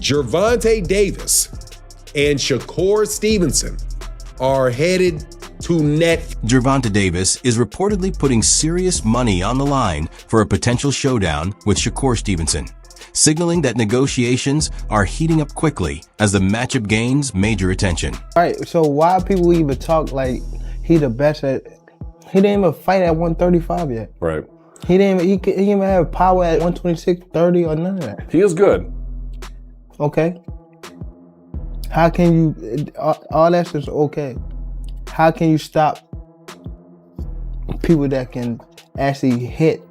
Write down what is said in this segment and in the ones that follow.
Gervonta Davis and Shakur Stevenson are headed to net. Gervonta Davis is reportedly putting serious money on the line for a potential showdown with Shakur Stevenson, signaling that negotiations are heating up quickly as the matchup gains major attention. All right, so why people even talk like he the best at? He didn't even fight at 135 yet. Right. He didn't even have power at 126, 30 or none of that. He is good. Okay. How can you, all that's just okay. How can you stop people that can actually hit?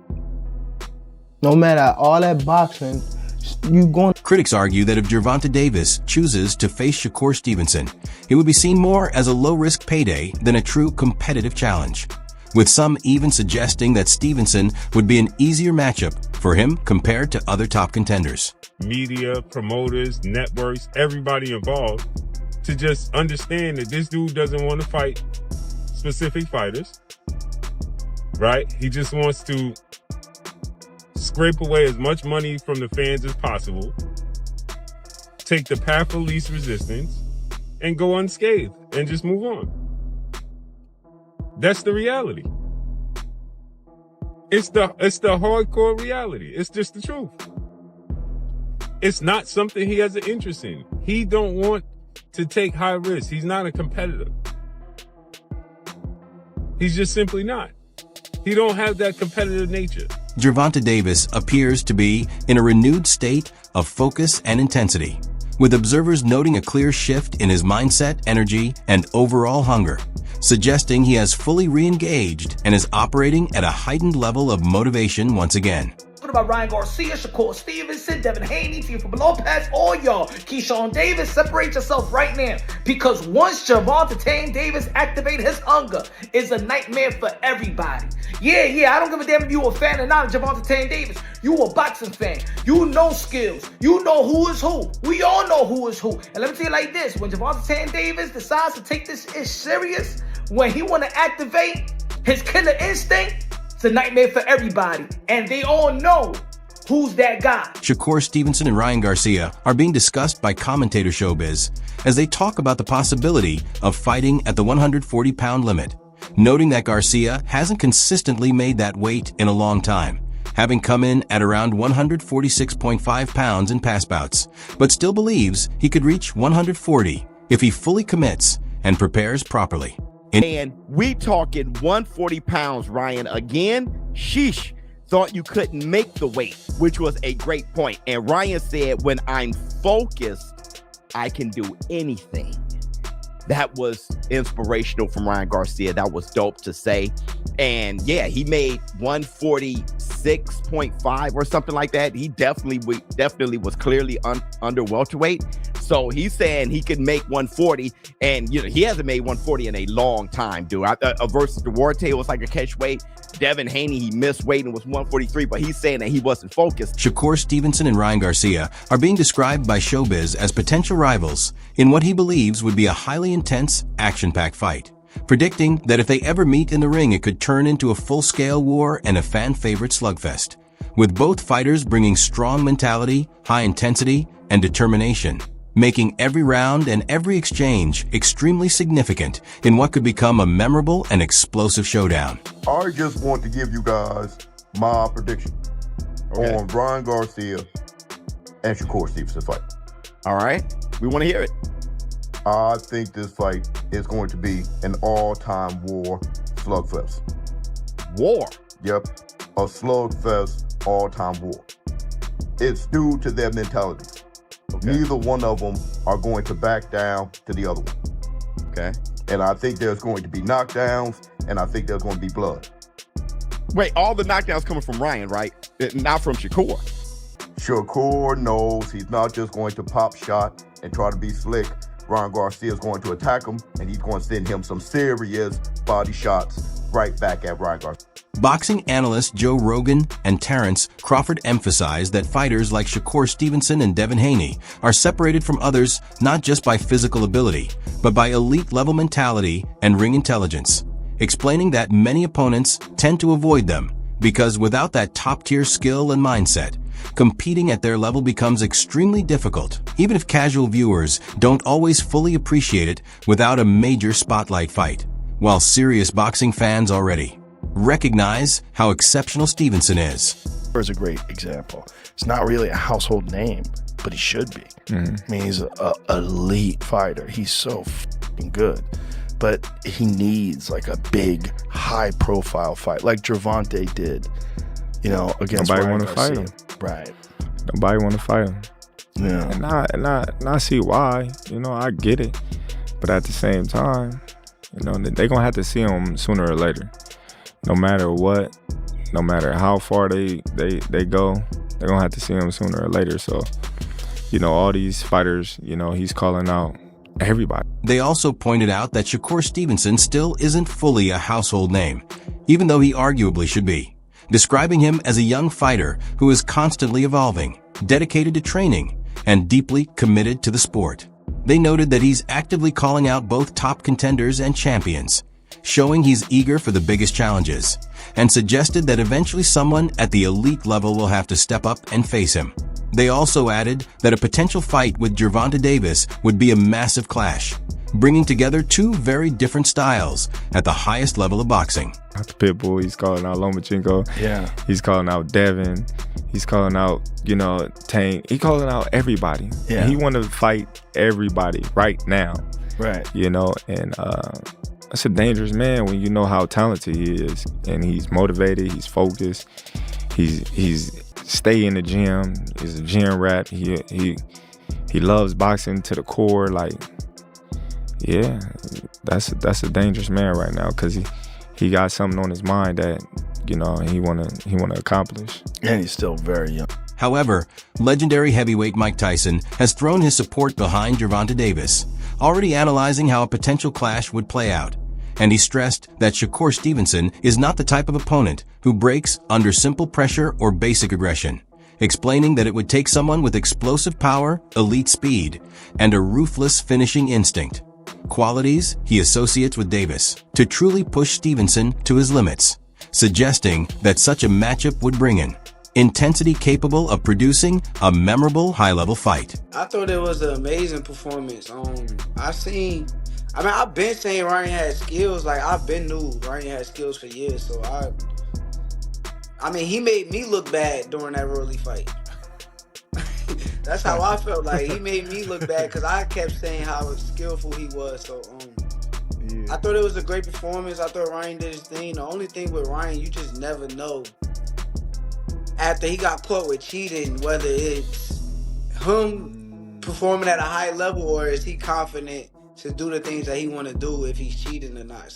No matter all that boxing, you going. Critics argue that if Gervonta Davis chooses to face Shakur Stevenson, it would be seen more as a low-risk payday than a true competitive challenge, with some even suggesting that Stevenson would be an easier matchup for him compared to other top contenders. Media, promoters, networks, everybody involved to just understand that this dude doesn't want to fight specific fighters, right? He just wants to scrape away as much money from the fans as possible, take the path of least resistance, and go unscathed and just move on. That's the reality. It's the hardcore reality. It's just the truth. It's not something he has an interest in. He don't want to take high risks. He's not a competitor. He's just simply not. He don't have that competitive nature. Gervonta Davis appears to be in a renewed state of focus and intensity, with observers noting a clear shift in his mindset, energy, and overall hunger, suggesting he has fully re-engaged and is operating at a heightened level of motivation once again. What about Ryan Garcia, Shakur Stevenson, Devin Haney, Teofimo Lopez, all y'all? Keyshawn Davis, separate yourself right now. Because once Gervonta Davis activate his hunger, it's a nightmare for everybody. Yeah, I don't give a damn if you a fan or not of Gervonta Davis. You a boxing fan. You know skills. You know who is who. We all know who is who. And let me tell you like this, when Gervonta Davis decides to take this ish serious, when he want to activate his killer instinct, it's a nightmare for everybody, and they all know who's that guy. Shakur Stevenson and Ryan Garcia are being discussed by commentator showbiz as they talk about the possibility of fighting at the 140-pound limit, noting that Garcia hasn't consistently made that weight in a long time, having come in at around 146.5 pounds in past bouts, but still believes he could reach 140 if he fully commits and prepares properly. And we talking 140 pounds, Ryan. Again, sheesh, thought you couldn't make the weight, which was a great point. And Ryan said, when I'm focused, I can do anything. That was inspirational from Ryan Garcia. That was dope to say. And yeah, he made 146.5 or something like that. He definitely was clearly under welterweight. So he's saying he could make 140, and he hasn't made 140 in a long time, dude. Versus Duarte, was like a catch weight. Devin Haney, he missed weight and was 143, but he's saying that he wasn't focused. Shakur Stevenson and Ryan Garcia are being described by showbiz as potential rivals in what he believes would be a highly intense, action-packed fight, predicting that if they ever meet in the ring, it could turn into a full-scale war and a fan-favorite slugfest, with both fighters bringing strong mentality, high intensity, and determination, making every round and every exchange extremely significant in what could become a memorable and explosive showdown. I just want to give you guys my prediction on Ryan Garcia and Shakur Stevenson fight. All right, we want to hear it. I think this fight is going to be an all-time war slugfest. War? Yep, a slugfest all-time war. It's due to their mentality. Okay. Neither one of them are going to back down to the other one. Okay. And I think there's going to be knockdowns, and I think there's going to be blood. Wait, all the knockdowns coming from Ryan, right? Not from Shakur. Shakur knows he's not just going to pop shot and try to be slick. Ryan Garcia is going to attack him, and he's going to send him some serious body shots right back at Ryan Garcia. Boxing analysts Joe Rogan and Terrence Crawford emphasize that fighters like Shakur Stevenson and Devin Haney are separated from others not just by physical ability, but by elite-level mentality and ring intelligence, explaining that many opponents tend to avoid them because without that top-tier skill and mindset, competing at their level becomes extremely difficult, even if casual viewers don't always fully appreciate it without a major spotlight fight, while serious boxing fans already recognize how exceptional Stevenson is. Is a great example. It's not really a household name, but he should be. I mean, he's an elite fighter. He's so f***ing good. But he needs like a big, high-profile fight, like Gervonta did, you know, against Nobody Ryan want to fight him. Right. Nobody want to fight him. Yeah. And I see why. You know, I get it. But at the same time, you know, they're going to have to see him sooner or later. No matter what, no matter how far they go, they're going to have to see him sooner or later. So, you know, all these fighters, you know, he's calling out everybody. They also pointed out that Shakur Stevenson still isn't fully a household name, even though he arguably should be, describing him as a young fighter who is constantly evolving, dedicated to training, and deeply committed to the sport. They noted that he's actively calling out both top contenders and champions, showing he's eager for the biggest challenges, and suggested that eventually someone at the elite level will have to step up and face him. They also added that a potential fight with Gervonta Davis would be a massive clash, bringing together two very different styles at the highest level of boxing. Not the Pitbull, he's calling out Lomachenko. Yeah. He's calling out Devin. He's calling out, you know, Tank. He's calling out everybody. Yeah. And he want to fight everybody right now. Right. You know, and that's a dangerous man when you know how talented he is. And he's motivated, he's focused, he's stay in the gym. He's a gym rat. He loves boxing to the core. Like, yeah, that's a dangerous man right now because he got something on his mind that, you know, he wanna accomplish. And he's still very young. However, legendary heavyweight Mike Tyson has thrown his support behind Gervonta Davis, already analyzing how a potential clash would play out. And he stressed that Shakur Stevenson is not the type of opponent who breaks under simple pressure or basic aggression, explaining that it would take someone with explosive power, elite speed, and a ruthless finishing instinct, qualities he associates with Davis, to truly push Stevenson to his limits, suggesting that such a matchup would bring in intensity capable of producing a memorable high-level fight. I thought it was an amazing performance. I've been saying Ryan had skills. Like, I've been knew Ryan had skills for years. So he made me look bad during that early fight. That's how I felt. Like, he made me look bad because I kept saying how skillful he was. So I thought it was a great performance. I thought Ryan did his thing. The only thing with Ryan, you just never know after he got caught with cheating, whether it's him performing at a high level or is he confident to do the things that he want to do if he's cheating or not.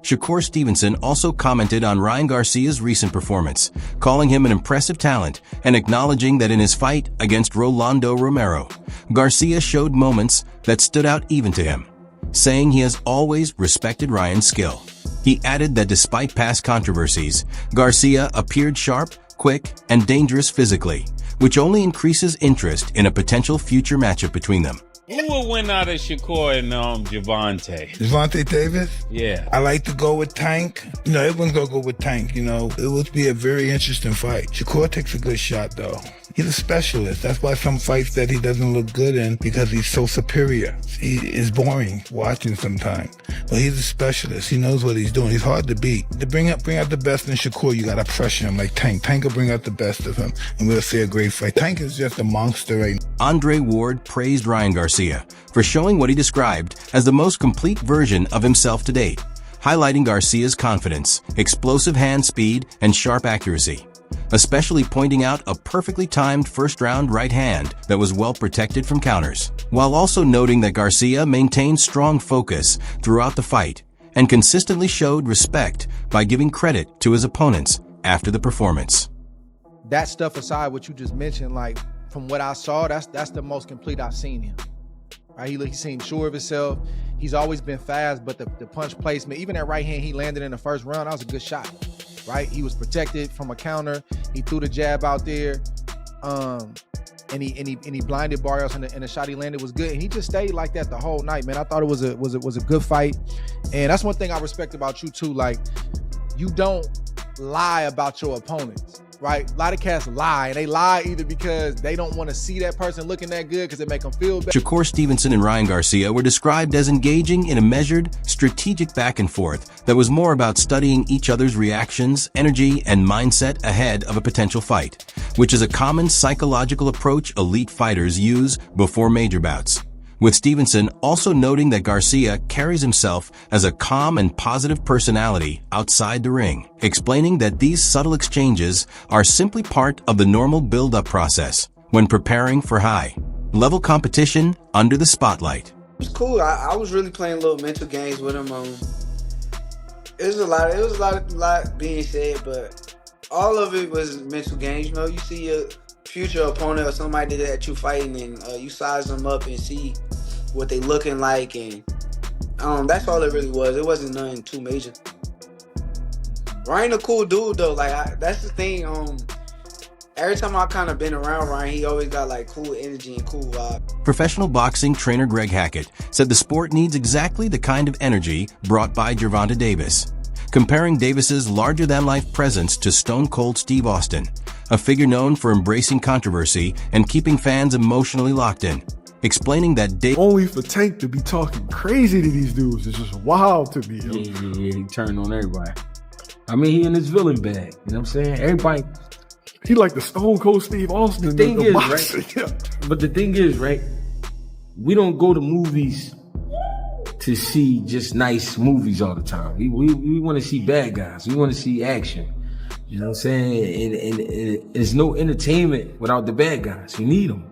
Shakur Stevenson also commented on Ryan Garcia's recent performance, calling him an impressive talent and acknowledging that in his fight against Rolando Romero, Garcia showed moments that stood out even to him, saying he has always respected Ryan's skill. He added that despite past controversies, Garcia appeared sharp, quick, and dangerous physically, which only increases interest in a potential future matchup between them. Who will win out of Shakur and Gervonta? Gervonta Davis? Yeah. I like to go with Tank. You know, everyone's going to go with Tank, you know. It would be a very interesting fight. Shakur takes a good shot, though. He's a specialist. That's why some fights that he doesn't look good in, because he's so superior. He is boring watching sometimes. But he's a specialist. He knows what he's doing. He's hard to beat. To bring out the best in Shakur, you got to pressure him like Tank. Tank will bring out the best of him, and we'll see a great fight. Tank is just a monster right now. Andre Ward praised Ryan Garcia for showing what he described as the most complete version of himself to date, highlighting Garcia's confidence, explosive hand speed, and sharp accuracy, especially pointing out a perfectly timed first-round right hand that was well protected from counters, while also noting that Garcia maintained strong focus throughout the fight and consistently showed respect by giving credit to his opponents after the performance. That stuff aside, what you just mentioned, like, from what I saw, that's the most complete I've seen him. Right? He seemed sure of himself. He's always been fast, but the punch placement, even that right hand he landed in the first round, that was a good shot. Right? He was protected from a counter. He threw the jab out there, and he blinded Barrios, and the shot he landed was good. And he just stayed like that the whole night, man. I thought it was a good fight, and that's one thing I respect about you too. Like, you don't lie about your opponents. right? A lot of cats lie, and they lie either because they don't want to see that person looking that good because it make them feel bad. Shakur Stevenson and Ryan Garcia were described as engaging in a measured, strategic back and forth that was more about studying each other's reactions, energy, and mindset ahead of a potential fight, which is a common psychological approach elite fighters use before major bouts. With Stevenson also noting that Garcia carries himself as a calm and positive personality outside the ring, explaining that these subtle exchanges are simply part of the normal build-up process when preparing for high-level competition under the spotlight. It was cool. I was really playing little mental games with him. It was a lot being said, but all of it was mental games. You know, you see your future opponent or somebody that you fighting, and you size them up and see what they looking like, and that's all it really was. It wasn't nothing too major. Ryan a cool dude though. Like that's the thing. Every time I kind of been around Ryan, he always got like cool energy and cool vibe. Professional boxing trainer Greg Hackett said the sport needs exactly the kind of energy brought by Gervonta Davis, comparing Davis's larger-than-life presence to Stone Cold Steve Austin, a figure known for embracing controversy and keeping fans emotionally locked in. Explaining that only for Tank to be talking crazy to these dudes is just wild to me. Yeah, he turned on everybody. I mean, he in his villain bag. You know what I'm saying? Everybody. He like the Stone Cold Steve Austin. The thing is, right? Yeah. But the thing is, right? We don't go to movies to see just nice movies all the time. We want to see bad guys. We want to see action. You know what I'm saying? And there's no entertainment without the bad guys. You need them.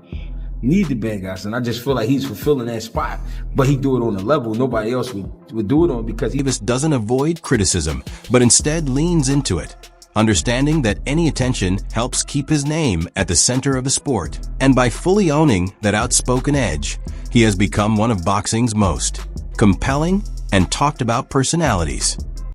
You need the bad guys, and I just feel like he's fulfilling that spot. But he do it on a level nobody else would do it on, because Davis doesn't avoid criticism, but instead leans into it, understanding that any attention helps keep his name at the center of the sport. And by fully owning that outspoken edge, he has become one of boxing's most compelling and talked about personalities.